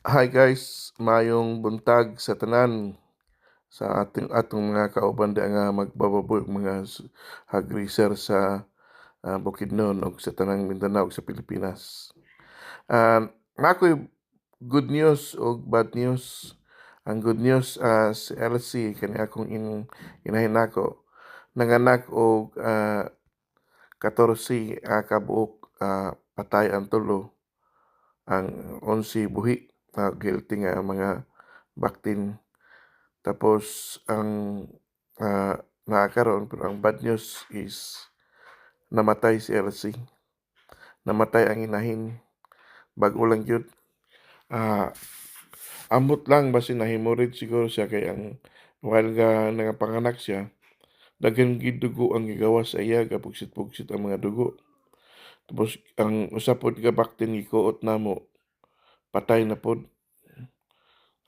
Hi guys, mayong buntag sa tanan sa atong mga kauban diha nga magbababoy mga hagriser sa Bukidnon ug sa tanang Mindanao ug sa Pilipinas. Nako'y good news ug bad news. Ang good news, si Elsie kani akong inahin nako nanganak og 14 ka buok, patay ang tulo, ang 11 buhi, guilty nga ang mga baktin. Tapos ang naa karon pero ang bad news is namatay si Elsie. Namatay ang inahin. Bag-o lang gyud. Ambot lang basin na-hemorrhage siguro siya kay ang while nga nangapanganak siya, daghan gid dugo ang gigawas sa iya, gapugsit-pugsit ang mga dugo. Tapos ang usa pod ka baktin gikuot namo, patay na pod.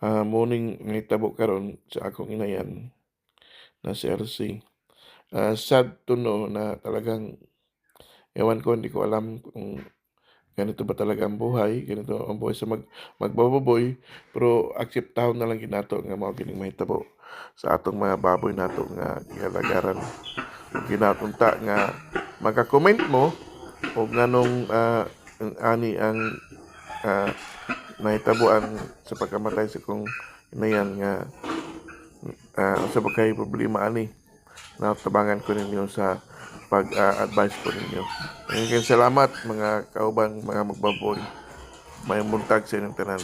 Morning nahitabo karon sa akong inayan na si Elsie. Sad to know na talagang ewan ko, hindi ko alam kung ganito ba talaga ang buhay, ganito ang buhay sa magbababoy, pero akseptahon na lang gid nato nga mao kining mahitabo sa atong mga baboy nato nga gihalagaran. Ug ginatunta nga maka-comment mo og nganong ani ang ah, nahitaboan sa pagkamatay sa kong inayan nga unsa ba kay problema ani. Natabangan ko ninyo sa pag-advise ko ninyo. Maraming salamat mga kauban, mga magbaboy. May buntag sa inyong tanan.